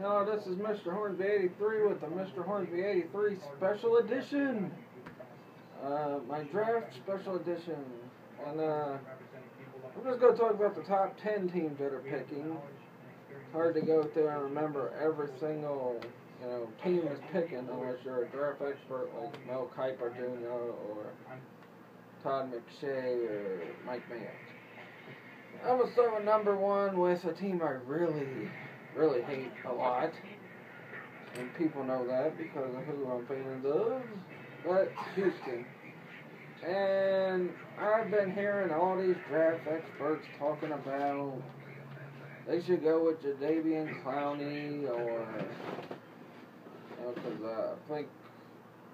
Hello, this is Mr. Hornsby83 with the Mr. Hornsby83 Special Edition. My draft special edition. And I'm just going to talk about the top 10 teams that are picking. It's hard to go through and remember every single team is picking unless you're a draft expert like Mel Kiper Jr. or Todd McShay or Mike Mayock. I'm going to start with number one with a team I really hate a lot, and people know that because of who I'm fans of, but Houston. And I've been hearing all these draft experts talking about they should go with Jadeveon Clowney or, because I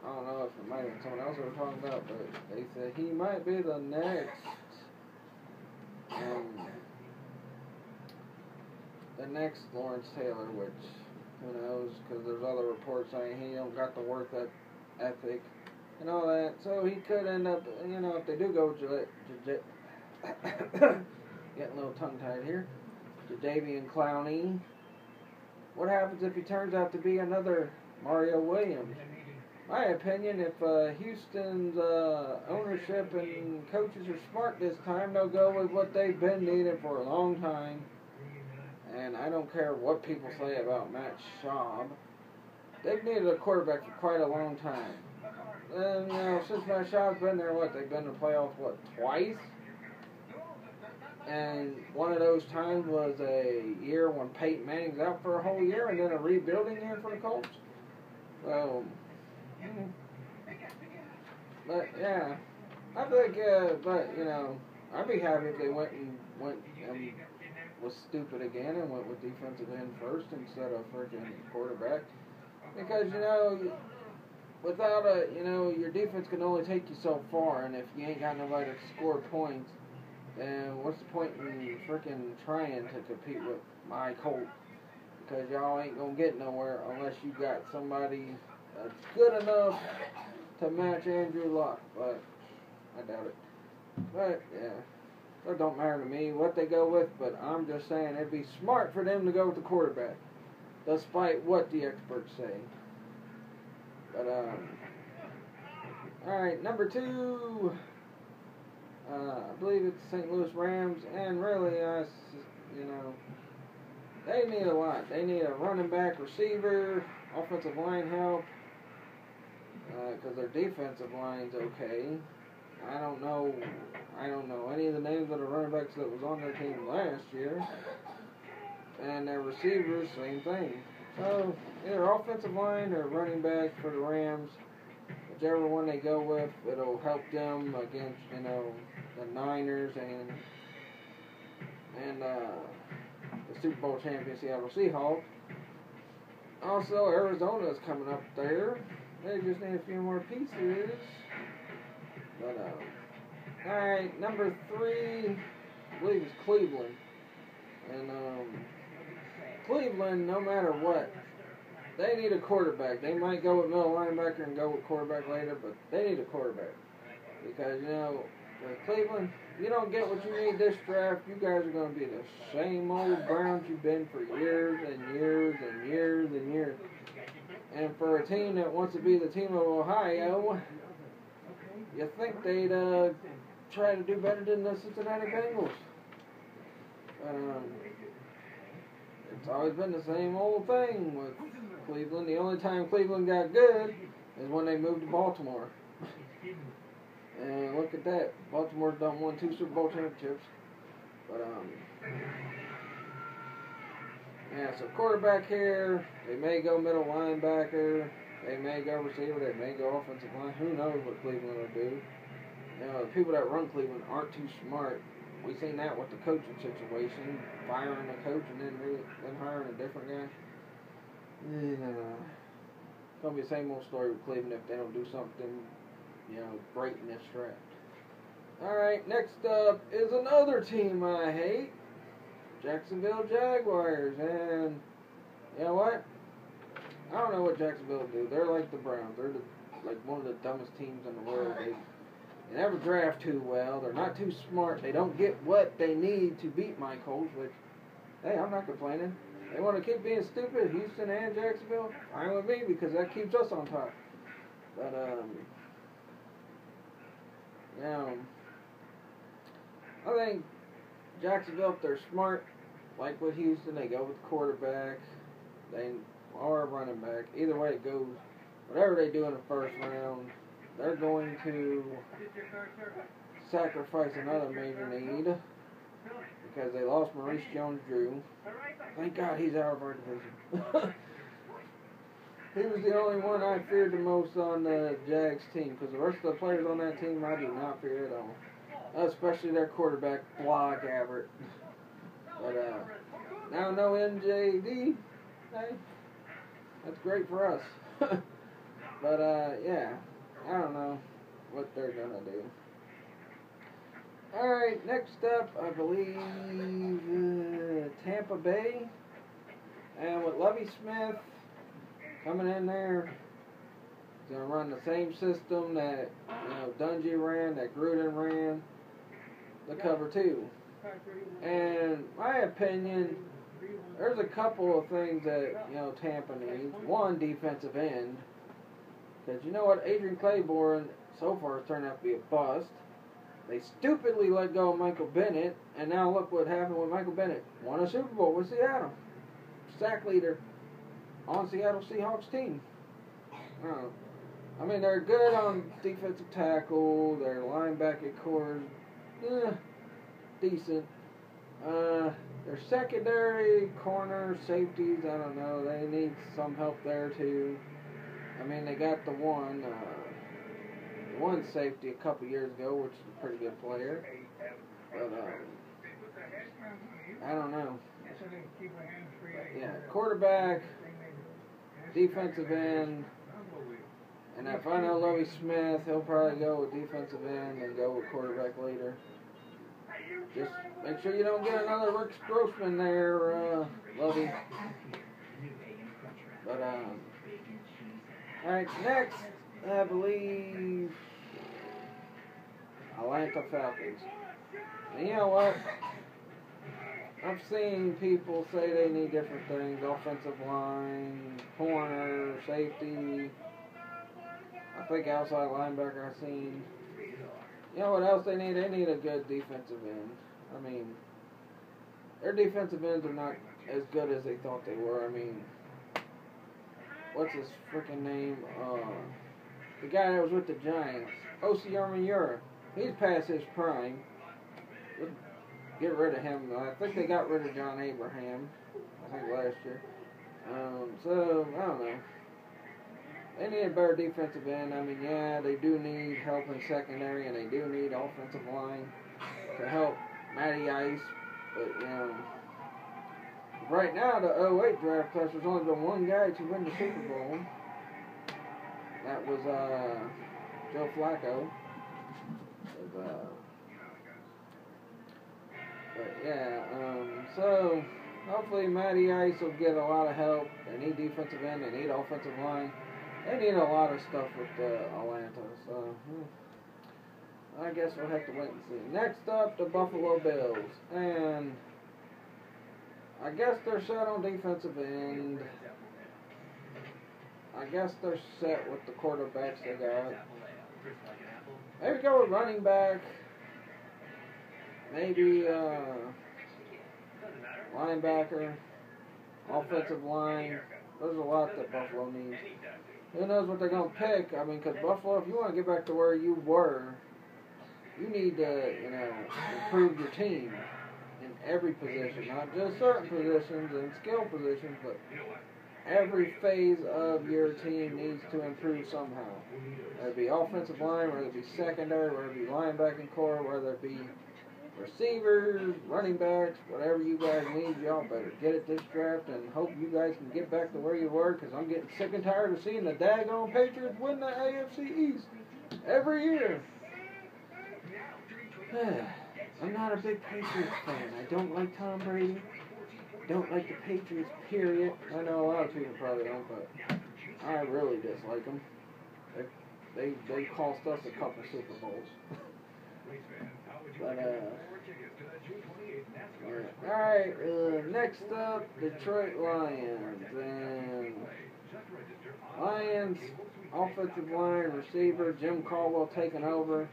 don't know if it might have been someone else they were talking about, but they said he might be the next Lawrence Taylor, which, who knows, because there's other reports saying he don't got the work ethic and all that. So he could end up, if they do go getting a little tongue-tied here, Jadeveon Clowney. What happens if he turns out to be another Mario Williams? My opinion, if Houston's ownership and coaches are smart this time, they'll go with what they've been needing for a long time. And I don't care what people say about Matt Schaub. They've needed a quarterback for quite a long time. And, since Matt Schaub's been there, they've been to the playoffs, twice? And one of those times was a year when Peyton Manning's out for a whole year and then a rebuilding year for the Colts. So, but yeah, I think, I'd be happy if they went and was stupid again and went with defensive end first instead of freaking quarterback. Because, without your defense can only take you so far, and if you ain't got nobody to score points, then what's the point in freaking trying to compete with my Colt? Because y'all ain't gonna get nowhere unless you got somebody that's good enough to match Andrew Luck, but I doubt it. But, yeah. It don't matter to me what they go with, but I'm just saying it'd be smart for them to go with the quarterback, despite what the experts say. But, alright, number two, I believe it's the St. Louis Rams, and really, they need a lot. They need a running back, receiver, offensive line help, because their defensive line's okay. I don't know any of the names of the running backs that was on their team last year. And their receivers, same thing. So, either offensive line or running back for the Rams, whichever one they go with, it'll help them against, the Niners and the Super Bowl champion Seattle Seahawks. Also, Arizona's coming up there. They just need a few more pieces. But, alright, number three, I believe it's Cleveland. And, Cleveland, no matter what, they need a quarterback. They might go with middle linebacker and go with quarterback later, but they need a quarterback. Because, Cleveland, you don't get what you need this draft, you guys are going to be the same old Browns you've been for years and years and years and years. And for a team that wants to be the team of Ohio, you think they'd try to do better than the Cincinnati Bengals. It's always been the same old thing with Cleveland. The only time Cleveland got good is when they moved to Baltimore. And look at that. Baltimore's done won 2 Super Bowl championships. But, yeah, so quarterback here. They may go middle linebacker. They may go receiver. They may go offensive line. Who knows what Cleveland will do. The people that run Cleveland aren't too smart. We've seen that with the coaching situation. Firing a coach and then hiring a different guy. It's going to be the same old story with Cleveland if they don't do something, great in this draft. Alright, next up is another team I hate. Jacksonville Jaguars. And, you know what? I don't know what Jacksonville will do. They're like the Browns. They're one of the dumbest teams in the world. They never draft too well. They're not too smart. They don't get what they need to beat my Colts, which, hey, I'm not complaining. They want to keep being stupid, Houston and Jacksonville, fine with me, because that keeps us on top. But, I think Jacksonville, if they're smart, like with Houston, they go with the quarterback, or a running back. Either way it goes, whatever they do in the first round, they're going to sacrifice another major need because they lost Maurice Jones-Drew. Thank God he's out of our division. He was the only one I feared the most on the Jags team, because the rest of the players on that team I do not fear at all. Especially their quarterback, Blah Gabbert. But now no MJD. Hey, that's great for us. But yeah, I don't know what they're gonna do. Alright, next up, I believe Tampa Bay. And with Lovie Smith coming in there, he's going to run the same system that Dungy ran, that Gruden ran, the cover two. And my opinion, there's a couple of things that Tampa needs. One, defensive end, because you know what, Adrian Claiborne so far has turned out to be a bust. They stupidly let go of Michael Bennett, and now look what happened with Michael Bennett. Won a Super Bowl with Seattle. Sack leader on Seattle Seahawks team. I mean, they're good on defensive tackle. Their linebacker core is decent. Their secondary, corner, safeties, I don't know. They need some help there, too. I mean, they got the one safety a couple years ago, which is a pretty good player. But, I don't know. But, yeah, quarterback, defensive end, and if I know Lovie Smith, he'll probably go with defensive end and go with quarterback later. Just make sure you don't get another Rick Grossman there, Lovie. But, alright, next, I believe Atlanta Falcons. And you know what? I've seen people say they need different things. Offensive line, corner, safety. I think outside linebacker I've seen. You know what else they need? They need a good defensive end. I mean, their defensive ends are not as good as they thought they were. I mean, what's his freaking name? The guy that was with the Giants, O.C. Armaniura. He's past his prime. Get rid of him. I think they got rid of John Abraham, I think last year. So, I don't know. They need a better defensive end. I mean, yeah, they do need help in secondary, and they do need offensive line to help Matty Ice. But, right now, the 08 draft class, there's only been one guy to win the Super Bowl. That was Joe Flacco. But yeah, so hopefully Matty Ice will get a lot of help. They need defensive end, they need offensive line. They need a lot of stuff with Atlanta. So I guess we'll have to wait and see. Next up, the Buffalo Bills. And I guess they're set on defensive end. I guess they're set with the quarterbacks they got. Maybe go with running back. Maybe linebacker, offensive line. There's a lot that Buffalo needs. Who knows what they're going to pick? I mean, because Buffalo, if you want to get back to where you were, you need to, improve your team in every position. Not just certain positions and skill positions, but every phase of your team needs to improve somehow. Whether it be offensive line, whether it be secondary, whether it be linebacking core, whether it be receivers, running backs, whatever you guys need, y'all better get it this draft and hope you guys can get back to where you were, because I'm getting sick and tired of seeing the daggone Patriots win the AFC East every year. I'm not a big Patriots fan. I don't like Tom Brady. Don't like the Patriots, period. I know a lot of people probably don't, but I really dislike them. They cost us a couple Super Bowls. But, alright, next up, Detroit Lions. And Lions, offensive line, receiver, Jim Caldwell taking over.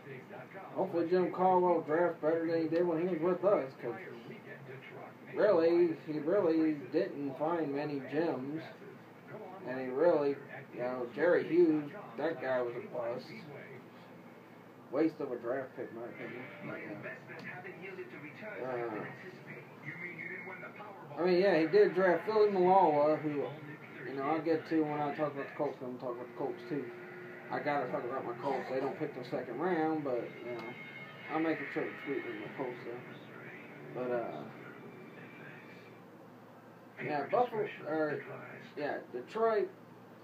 Hopefully Jim Caldwell drafts better than he did when he was with us, because he really didn't find many gems. And he really, Jerry Hughes, that guy was a bust. Waste of a draft pick, in my opinion. He did draft Philly Malala, who, I'll get to when I talk about the Colts. I'm going to talk about the Colts, too. I got to talk about my Colts. They don't pick the second round, but, I'll make it short and sweet with my Colts, though. But, Detroit,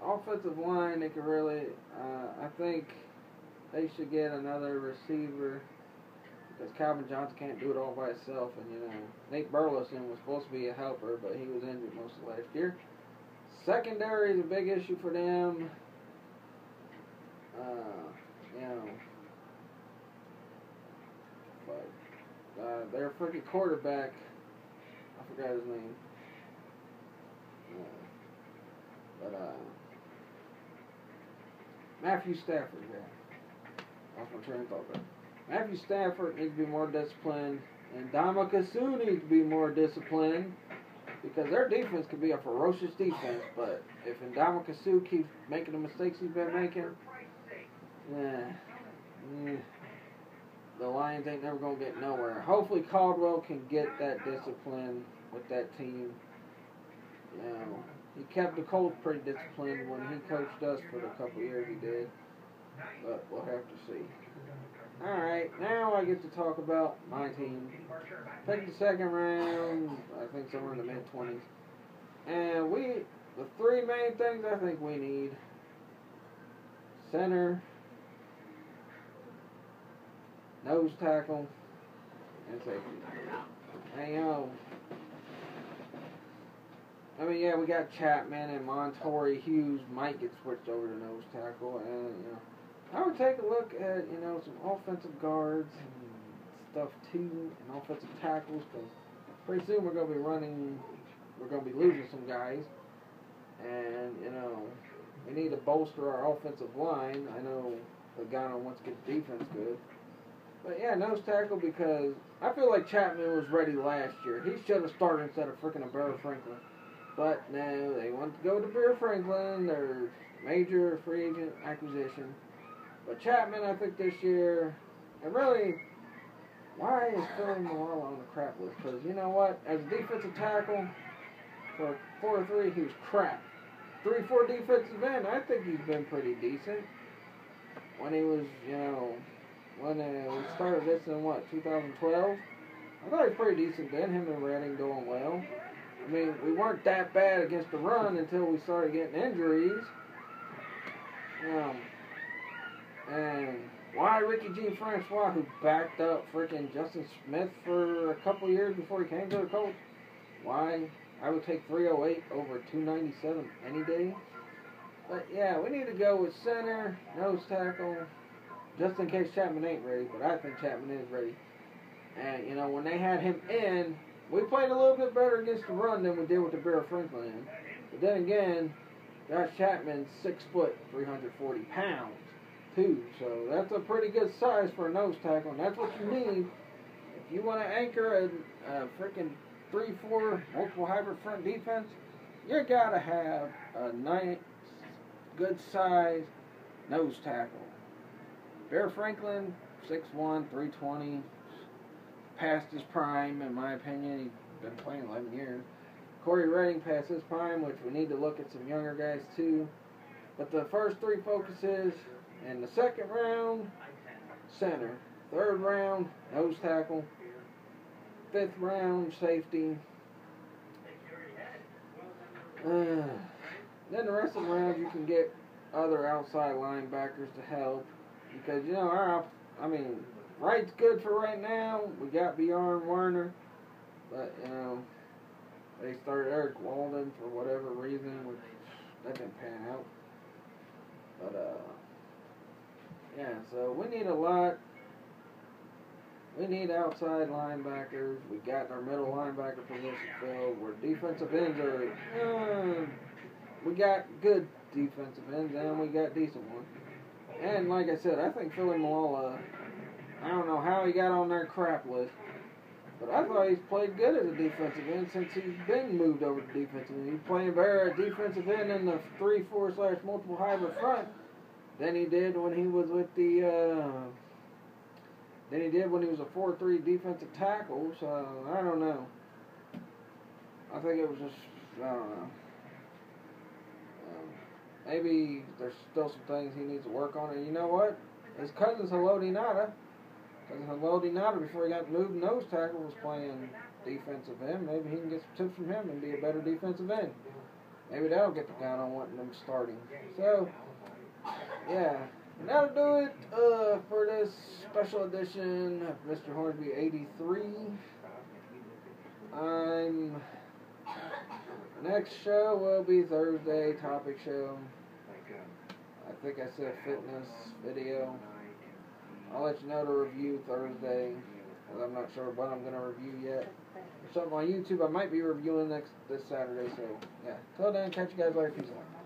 offensive line, they could really, I think they should get another receiver, because Calvin Johnson can't do it all by himself, and, Nate Burleson was supposed to be a helper, but he was injured most of last year. Secondary is a big issue for them. But their freaking quarterback, I forgot his name. Matthew Stafford, That's my train of thought there. Matthew Stafford needs to be more disciplined, and Ndamukong Suh needs to be more disciplined, because their defense could be a ferocious defense, but if Ndamukong Suh keeps making the mistakes he's been making, the Lions ain't never going to get nowhere. Hopefully Caldwell can get that discipline with that team. He kept the Colts pretty disciplined when he coached us for the couple years he did, but we'll have to see. Alright, now I get to talk about my team. Picked the second round, I think somewhere in the mid-20s. And the three main things I think we need: center, nose tackle, and safety. And we got Chapman and Montorie Hughes might get switched over to nose tackle, and I would take a look at some offensive guards and stuff too, and offensive tackles, because pretty soon we're going to be losing some guys, and we need to bolster our offensive line. I know Pagano wants to get the defense good, but nose tackle, because I feel like Chapman was ready last year. He should have started instead of freaking Bear Franklin. But no, they want to go to Bear Franklin, their major free agent acquisition. But Chapman, I think this year, and really, why is Philly Malala on the crap list? Because you know what? As a defensive tackle, for 4-3, he was crap. 3-4 defensive end, I think he's been pretty decent. When he was, when we started this in 2012? I thought he was pretty decent then, him and Redding doing well. We weren't that bad against the run until we started getting injuries. And why Ricky G. Francois, who backed up freaking Justin Smith for a couple years before he came to the Colts, why I would take 308 over 297 any day. But we need to go with center, nose tackle, just in case Chapman ain't ready, but I think Chapman is ready. And when they had him in, we played a little bit better against the run than we did with the Bear Franklin in. But then again, Josh Chapman's 6 foot, 340 pounds, too. So that's a pretty good size for a nose tackle, and that's what you need. If you want to anchor a freaking 3-4 multiple hybrid front defense, you got to have a nice, good size nose tackle. Bear Franklin, 6'1", 320. Past his prime, in my opinion. He's been playing 11 years. Corey Redding past his prime, which we need to look at some younger guys too. But the first three focuses: in the second round, center; third round, nose tackle; fifth round, safety. Then the rest of the rounds you can get other outside linebackers to help, because right's good for right now. We got Bjorn Werner, but they started Eric Walden for whatever reason, which that didn't pan out. But so we need a lot We need outside linebackers. We got our middle linebacker position filled. Where defensive ends are, we got good defensive ends and we got decent ones. And like I said, I think Philly Malala, I don't know how he got on their crap list, but I thought he's played good as a defensive end since he's been moved over to defensive end. He's playing better at defensive end in the 3-4/multiple hybrid front than he did when he was with the than he did when he was a 4-3 defensive tackle. So I don't know. I think it was just, I don't know. Maybe there's still some things he needs to work on. And you know what? His cousin Haloti Ngata, before he got moved nose tackle, was playing defensive end. Maybe he can get some tips from him and be a better defensive end. Maybe that'll get the guy on wanting him starting. So, yeah. And that'll do it for this special edition of Mr. Hornsby83. Next show will be Thursday, topic show. I think I said fitness video. I'll let you know to review Thursday, because I'm not sure what I'm going to review yet. There's something on YouTube I might be reviewing this Saturday, so yeah. Till then, catch you guys later. Peace out.